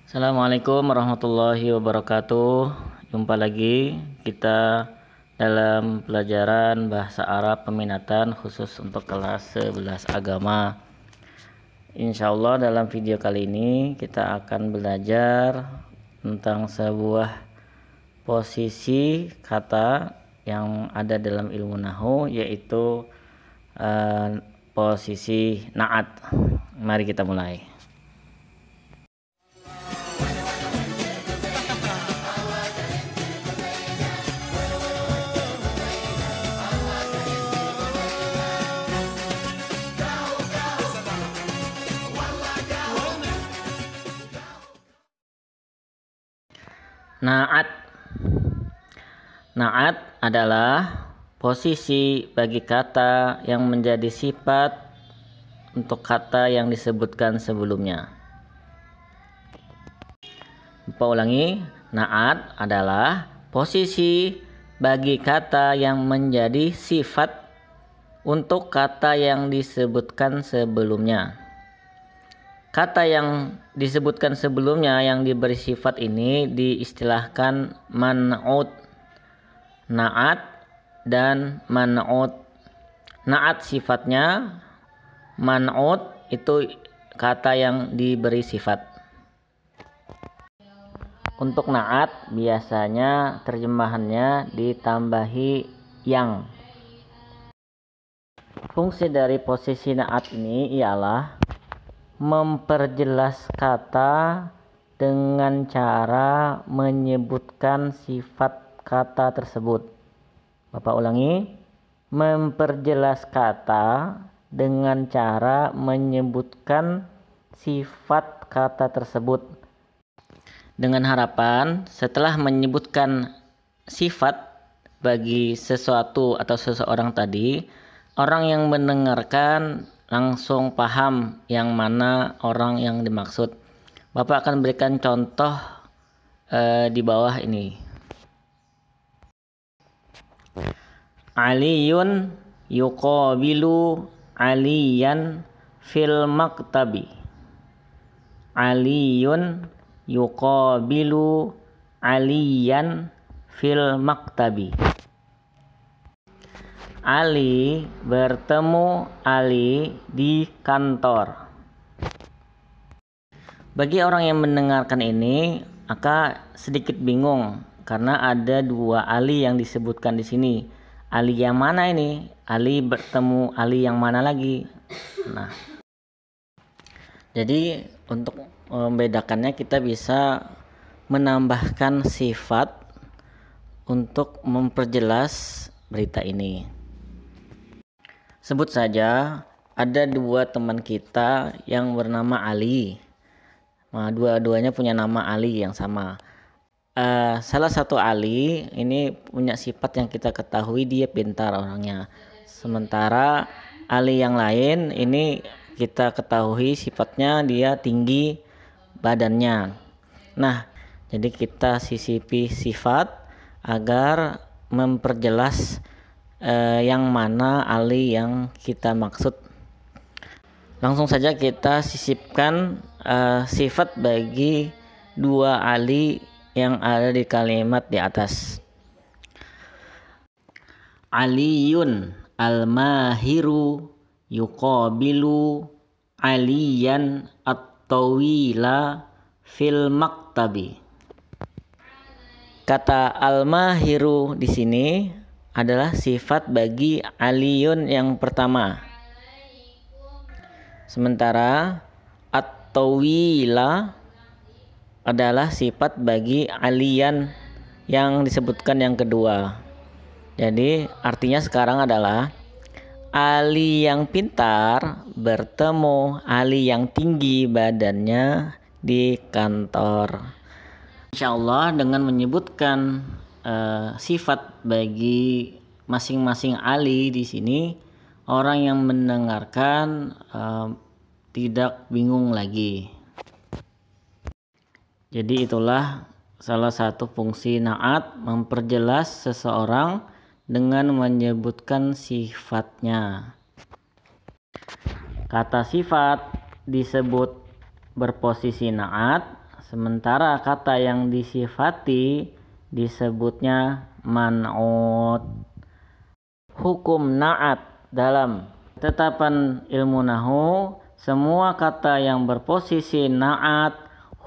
Assalamualaikum warahmatullahi wabarakatuh. Jumpa lagi kita dalam pelajaran bahasa Arab peminatan khusus untuk kelas 11 agama. Insya Allah dalam video kali ini kita akan belajar tentang sebuah posisi kata yang ada dalam ilmu nahwu, yaitu posisi na'at. Mari kita mulai. Na'at. Na'at adalah posisi bagi kata yang menjadi sifat untuk kata yang disebutkan sebelumnya. Bapak ulangi, na'at adalah posisi bagi kata yang menjadi sifat untuk kata yang disebutkan sebelumnya. Kata yang disebutkan sebelumnya yang diberi sifat ini diistilahkan man'ut, na'at dan man'ut. Na'at sifatnya, man'ut itu kata yang diberi sifat. Untuk na'at biasanya terjemahannya ditambahi yang. Fungsi dari posisi na'at ini ialah memperjelas kata dengan cara menyebutkan sifat kata tersebut. Bapak ulangi, memperjelas kata dengan cara menyebutkan sifat kata tersebut. Dengan harapan setelah menyebutkan sifat bagi sesuatu atau seseorang tadi, orang yang mendengarkan langsung paham yang mana orang yang dimaksud. Bapak akan berikan contoh di bawah ini. Aliyun yuqabilu aliyan fil maktabi. Aliyun yuqabilu aliyan fil maktabi. Ali bertemu Ali di kantor. Bagi orang yang mendengarkan ini, maka sedikit bingung karena ada dua Ali yang disebutkan di sini. Ali yang mana ini? Ali bertemu Ali yang mana lagi? Nah, jadi untuk membedakannya kita bisa menambahkan sifat untuk memperjelas berita ini. Sebut saja ada dua teman kita yang bernama Ali. Nah, dua-duanya punya nama Ali yang sama. Salah satu Ali ini punya sifat yang kita ketahui dia pintar orangnya. Sementara Ali yang lain ini kita ketahui sifatnya dia tinggi badannya. Nah, jadi kita sisipi sifat agar memperjelas yang mana Ali yang kita maksud. Langsung saja kita sisipkan sifat bagi dua Ali yang ada di kalimat di atas. Aliyun al-mahiru yuqabilu aliyan at-tawila fil maktabi. Kata al-mahiru di sini adalah sifat bagi aliyun yang pertama. Sementara at-tawila adalah sifat bagi aliyan yang disebutkan yang kedua. Jadi artinya sekarang adalah Ali yang pintar bertemu Ali yang tinggi badannya di kantor. Insya Allah dengan menyebutkan sifat bagi masing-masing Ali di sini, orang yang mendengarkan tidak bingung lagi. Jadi itulah salah satu fungsi na'at, memperjelas seseorang dengan menyebutkan sifatnya. Kata sifat disebut berposisi na'at Sementara kata yang disifati disebutnya man'ut. Hukum na'at dalam ketetapan ilmu nahwu, semua kata yang berposisi na'at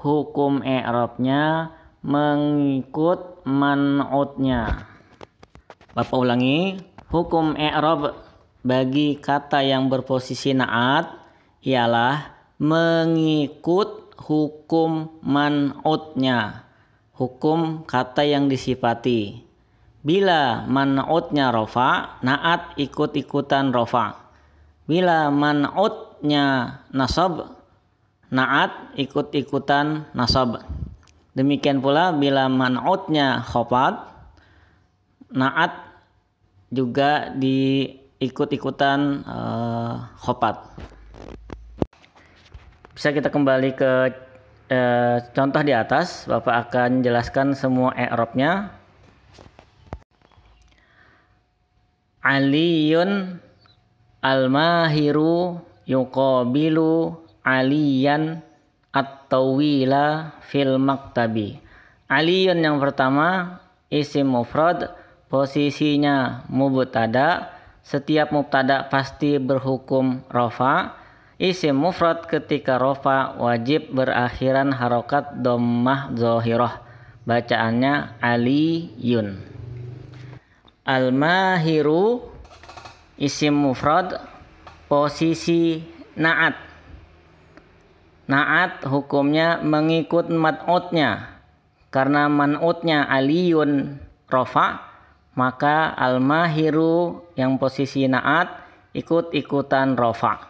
hukum i'rabnya mengikut man'utnya. Bapak ulangi, hukum i'rab bagi kata yang berposisi na'at ialah mengikut hukum man'utnya, hukum kata yang disifati. Bila man'utnya rofa, na'at ikut-ikutan rofa. Bila man'utnya nasab, na'at ikut-ikutan nasab. Demikian pula bila man'utnya khafad, na'at juga ikut-ikutan khafad. Bisa kita kembali ke contoh di atas. Bapak akan jelaskan semua i'rabnya. Aliyun al-mahiru yuqabilu aliyan at-tawila fil maktabi. Aliyun yang pertama isim mufrad, posisinya mubtada. Setiap mubtada pasti berhukum rafa. Isim mufrad ketika rafa wajib berakhiran harokat dhammah zahirah. Bacaannya aliyun. Al-mahiru isim mufrad, posisi na'at. Na'at hukumnya mengikut man'utnya. Karena man'utnya aliyun rafa, maka al-mahiru yang posisi na'at ikut-ikutan rafa.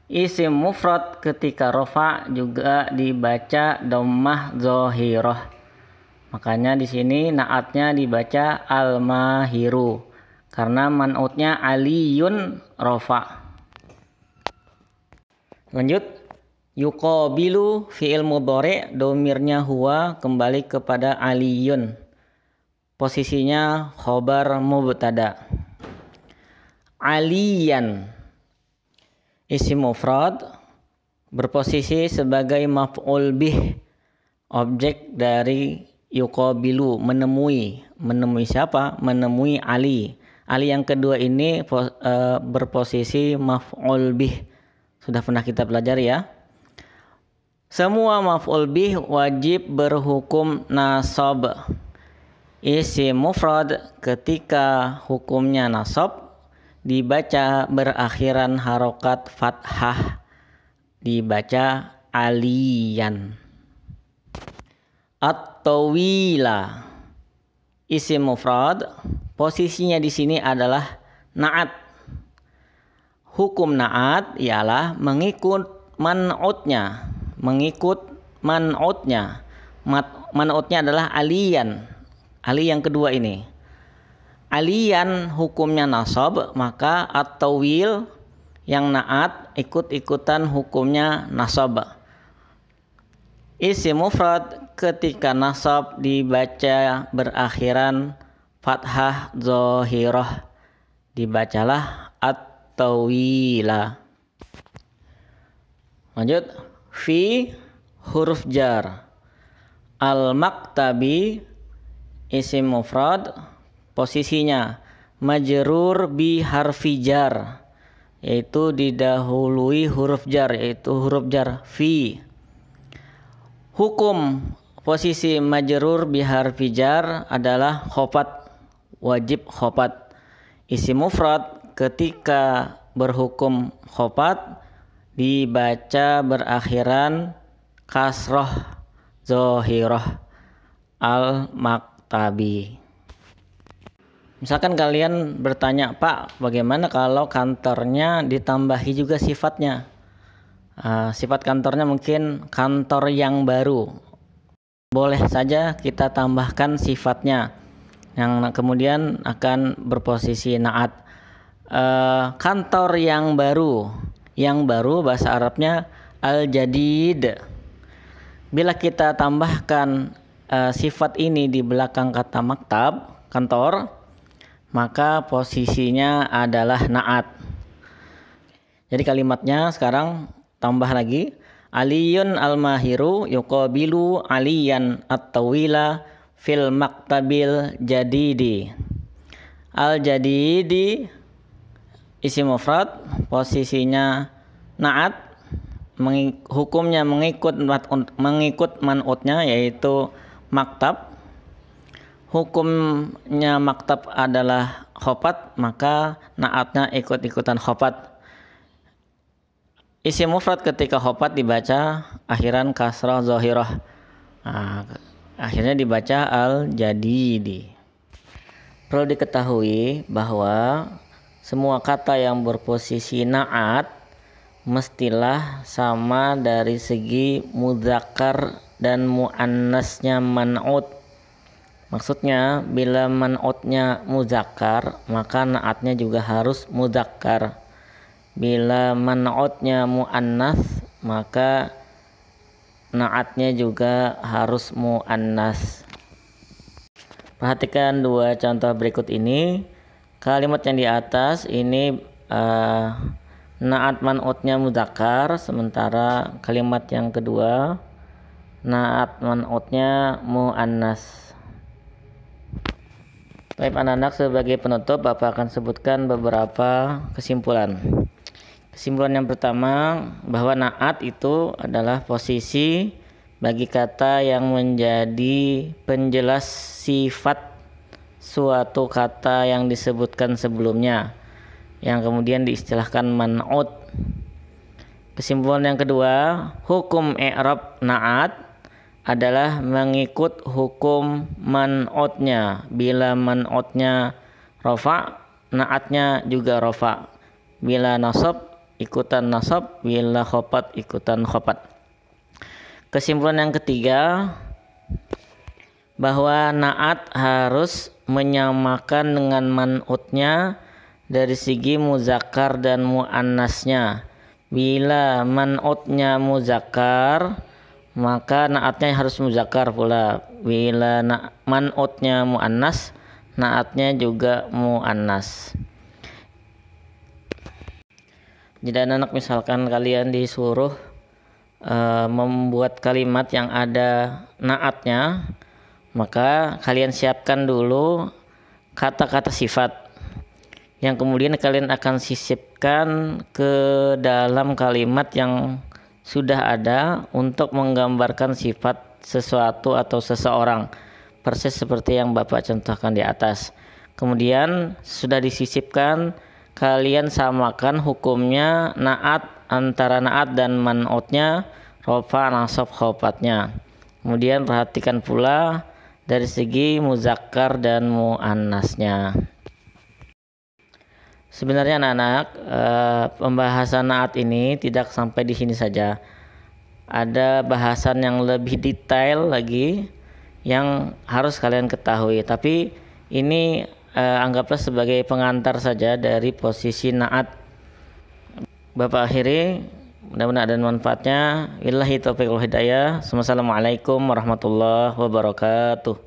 Isim mufrad ketika rafa juga dibaca dhammah zahirah. Makanya di sini naatnya dibaca al-mahiru karena man'utnya aliyun rafa. Lanjut, yuqabilu fi'il mudhari', domirnya huwa kembali kepada aliyun. Posisinya khobar mubtada. Aliyan isim mufrad berposisi sebagai maf'ul bih, objek dari yuqabilu, menemui siapa? Menemui Ali. Ali yang kedua ini berposisi maf'ul bih. Sudah pernah kita pelajari ya. Semua maf'ul bih wajib berhukum nasab. Isim mufrad ketika hukumnya nasab dibaca berakhiran harokat fathah, dibaca aliyan. At-tawila isim mufrad, posisinya di sini adalah na'at. Hukum na'at ialah mengikut man'utnya. Man'utnya adalah aliyan. Ali yang kedua ini. Aliyan hukumnya nasab, maka at-tawil yang na'at ikut-ikutan hukumnya nasab. Isim mufrad ketika nasab dibaca berakhiran fathah zahirah, dibacalah at-tawila. Lanjut, fi huruf jar. Al-maktabi isim mufrad, posisinya majrur bi harfi jar, yaitu didahului huruf jar, yaitu huruf jar fi. Hukum posisi majrur bi harfi jar adalah khafat, wajib khafat. Isim mufrad ketika berhukum khafat dibaca berakhiran kasroh zahirah, al-maktabi. Misalkan kalian bertanya, Pak, bagaimana kalau kantornya ditambahi juga sifatnya? Sifat kantornya mungkin kantor yang baru. Boleh saja kita tambahkan sifatnya yang kemudian akan berposisi na'at. Kantor yang baru. Yang baru bahasa Arabnya al-jadid. Bila kita tambahkan sifat ini di belakang kata maktab, kantor, maka posisinya adalah na'at. Jadi kalimatnya sekarang tambah lagi, Aliyun al-mahiru yuqabilu aliyan at-tawila fil maktabil jadidi. Al-jadidi isim mufrad, posisinya na'at, hukumnya mengikut man'utnya yaitu maktab. Hukumnya maktab adalah khopat, maka na'atnya ikut-ikutan khopat. Isim mufrad ketika khopat dibaca akhiran kasrah zahirah. Akhirnya dibaca al-jadidi. Perlu diketahui bahwa semua kata yang berposisi na'at mestilah sama dari segi mudzakkar dan muannasnya man'ut. Maksudnya bila man'utnya muzakkar, maka na'atnya juga harus mudzakkar. Bila man'utnya muannas, maka na'atnya juga harus muannas. Perhatikan dua contoh berikut ini. Kalimat yang di atas ini na'at man'utnya mudzakkar, sementara kalimat yang kedua na'at man'utnya muannas. Baik anak-anak, sebagai penutup Bapak akan sebutkan beberapa kesimpulan. Kesimpulan yang pertama, bahwa na'at itu adalah posisi bagi kata yang menjadi penjelas sifat suatu kata yang disebutkan sebelumnya, yang kemudian diistilahkan man'ut. Kesimpulan yang kedua, hukum i'rab na'at adalah mengikut hukum man'utnya. Bila man'utnya rafa', na'atnya juga rafa'. Bila nasab, ikutan nasab, bila khopat ikutan khopat. Kesimpulan yang ketiga, bahwa na'at harus menyamakan dengan man'utnya dari segi muzakkar dan muannasnya. Bila man'utnya muzakkar, maka na'atnya harus muzakkar pula. Bila man'utnya muannas, na'atnya juga muannas. Jadi anak misalkan kalian disuruh membuat kalimat yang ada na'atnya, maka kalian siapkan dulu kata-kata sifat yang kemudian kalian akan sisipkan ke dalam kalimat yang sudah ada untuk menggambarkan sifat sesuatu atau seseorang, persis seperti yang Bapak contohkan di atas. Kemudian sudah disisipkan, kalian samakan hukumnya na'at antara na'at dan man'utnya, rafa, nasab, khofatnya. Kemudian perhatikan pula dari segi muzakkar dan muannasnya. Sebenarnya anak-anak, pembahasan na'at ini tidak sampai di sini saja. Ada bahasan yang lebih detail lagi yang harus kalian ketahui. Tapi ini anggaplah sebagai pengantar saja dari posisi na'at. Bapak akhiri, mudah-mudahan ada manfaatnya. Billahi taufiq wal hidayah. Wassalamualaikum warahmatullahi wabarakatuh.